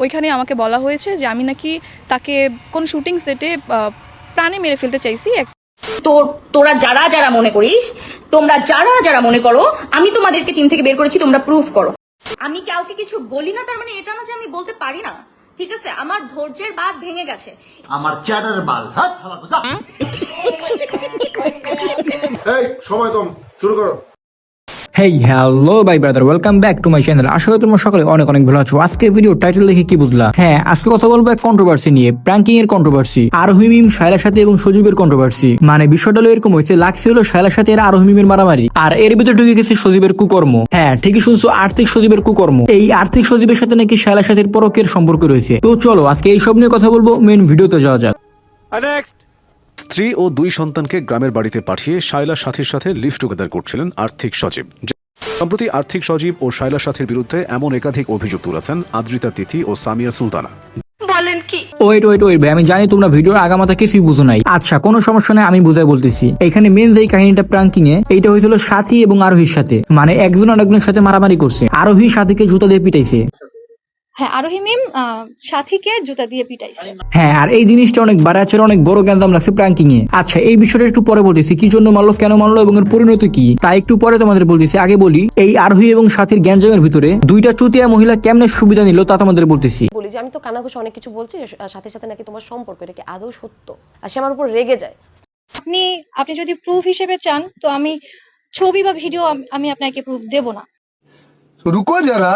ওইখানে আমাকে বলা হয়েছে যে আমি নাকি তাকে কোন শুটিং সেটে প্রাণে মেরে ফেলতে চাইছি। তোরা যারা যারা মনে করিস, তোমরা যারা যারা মনে করো আমি তোমাদেরকে টিম থেকে বের করেছি, তোমরা প্রুফ করো। আমি কাউকে কিছু বলি না, তার মানে এটা না যে আমি বলতে পারি না। ঠিক আছে, আমার ধৈর্যের বাঁধ ভেঙে গেছে। আমার চ্যাটার বাল এই সময় কম, শুরু করো। Hey hello bye brother, welcome back to my channel. আশা করি তোমরা সকলে অনেক অনেক ভালো আছো। আজকের ভিডিও টাইটেল দেখে কি বুঝলা? হ্যাঁ, আজকে কথা বলবো এক কন্ট্রোভার্সি নিয়ে, প্র্যাঙ্কিং এর কন্ট্রোভার্সি, আরোহী মিম শায়লার সাথে এবং সজীবের কন্ট্রোভার্সি। মানে বিষয়টা হলো এরকম হয়েছে, লাগছে হলো শায়লার সাথে এর আরোহী মিমের মারামারি, আর এর ভিতরে ঢুকে গেছে সজীবের কুকর্ম। হ্যাঁ ঠিকই শুনছো, আর্থিক সজীবের কুকর্ম। এই আর্থিক সজীবের সাথে নাকি শায়লার সাথে পরকের সম্পর্ক রয়েছে। তো চলো আজকে এই সব নিয়ে কথা বলবো, মেন ভিডিওতে যাওয়া যাক। স্ত্রী ও দুই সন্তানকে গ্রামের বাড়িতে পাঠিয়ে শায়লা সাথীর সাথে লিভ টুগেদার করছিলেন আর্থিক সজীব। সম্প্রতি আর্থিক সজীব ও শায়লা সাথীর বিরুদ্ধে এমন একাধিক অভিযোগ তুলেছেন আদ্রিতা তিথি ও সামিয়া সুলতানা। ওয়েট ভাই, আমি জানি তোমরা ভিডিওর আগামাতা কিছুই বুঝো নাই। আচ্ছা কোনো সমস্যা নাই, আমি বুঝাই বলতেছি। এখানে মেন যে কাহিনীটা প্র্যাঙ্কিং এ, এইটা হয়েছিল সাথী এবং আরোহীর সাথে। মানে একজন আরেকজনের সাথে মারামারি করছে, আরোহী সাথীকে জুতা দিয়ে পিটাইছে। হ্যাঁ, আরোহী মিম সাথীকে জুতা দিয়ে পিটাইছে। হ্যাঁ, আর এই জিনিসটা অনেক বাড়াচের অনেক বড় গ্যান্দাম লাগছে প্র্যাঙ্কিং এ। আচ্ছা এই বিষয়টা একটু পরে বলতেছি, কি জন্য মারলো, কেন মারলো এবং এর পরিণতি কি, তা একটু পরে তোমাদের বলতেছি। আগে বলি, এই আরোহী এবং সাথীর গ্যাঞ্জামের ভিতরে দুইটা চুতিয়া মহিলা কেমনে সুবিধা নিল তা তোমাদের বলতেছি। বলি যে আমি তো কানাঘুষে অনেক কিছু বলছি, সাথে সাথে নাকি তোমার সম্পর্ক এটা কি আদৌ সত্য, আর সে আমার উপর রেগে যায়। আপনি যদি প্রুফ হিসেবে চান তো আমি ছবি বা ভিডিও আমি আপনাকে প্রুফ দেব না। रुको जरा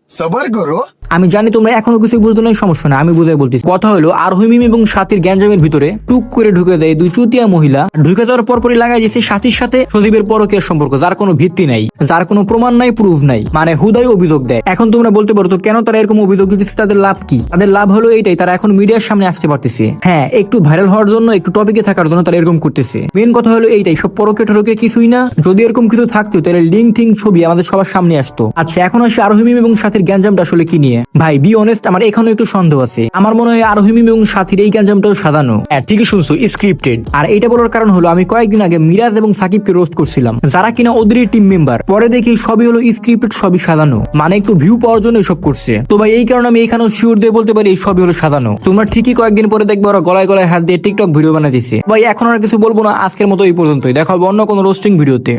सबर करो। আমি জানি তোমরা এখনো কিছু বুঝতে নাই, সমস্যা না, আমি বুঝাই বলতেছি। কথা হলো আরোহী মিম এবং সাথীর গ্যাঞ্জামের ভিতরে টুক করে ঢুকে দেয় দুই চুতিয়া মহিলা। ঢুকে যাওয়ার পরপরই লাগাই দিয়েছে সাথীর সাথে সজীবের পরকীয়ার সম্পর্ক, যার কোনো ভিত্তি নাই, যার কোনো প্রমাণ নাই, প্রুফ নাই, মানে হুদাই অভিযোগ দেয়। এখন তোমরা বলতে পারো তো কেন তারা এরকম অভিযোগ দিচ্ছে, তাদের লাভ কি? তাদের লাভ হলো এইটাই, তারা এখন মিডিয়ার সামনে আসতে পারতেছে। হ্যাঁ, একটু ভাইরাল হওয়ার জন্য, একটু টপিকে থাকার জন্য তারা এরকম করতেছে। মেন কথা হলো এইটাই, সব পরকে টরকে কিছুই না। যদি এরকম কিছু থাকতো তাহলে লিঙ্ক টিং ছবি আমাদের সবার সামনে আসতো। আচ্ছা এখন আসে আরোহী মিম এবং সাথীর গ্যাঞ্জামটা আসলে কি নিয়ে। ভাই বি অনেস্ট, আমার এখনো একটু সন্দেহ আছে। আমার মনে হয় আরোহী মিম এবং সাথীর এই গ্যাঞ্জামটাও সাজানো। হ্যাঁ ঠিকই শুনছো, স্ক্রিপ্টেড। আর এইটা বলার কারণ হলো আমি কয়েকদিন আগে মিরাজ এবং সাকিবকে রোস্ট করছিলাম, যারা কিনা ওদের টিম মেম্বার। পরে দেখি সবই হলো স্ক্রিপ্টেড, সবই সাজানো, মানে একটু ভিউ পাওয়ার জন্য এসব করছে। তো ভাই এই কারণে আমি এখানেও শিওর দিয়ে বলতে পারি এই সবই হলো সাজানো। তোমরা ঠিকই কয়েকদিন পরে দেখবে ওরা গলায় গলায় হাত দিয়ে টিকটক ভিডিও বানাই দিচ্ছে। ভাই এখন আর কিছু বলবো না, আজকের মতো এই পর্যন্তই। দেখা হবে অন্য কোনো রোস্টিং ভিডিওতে।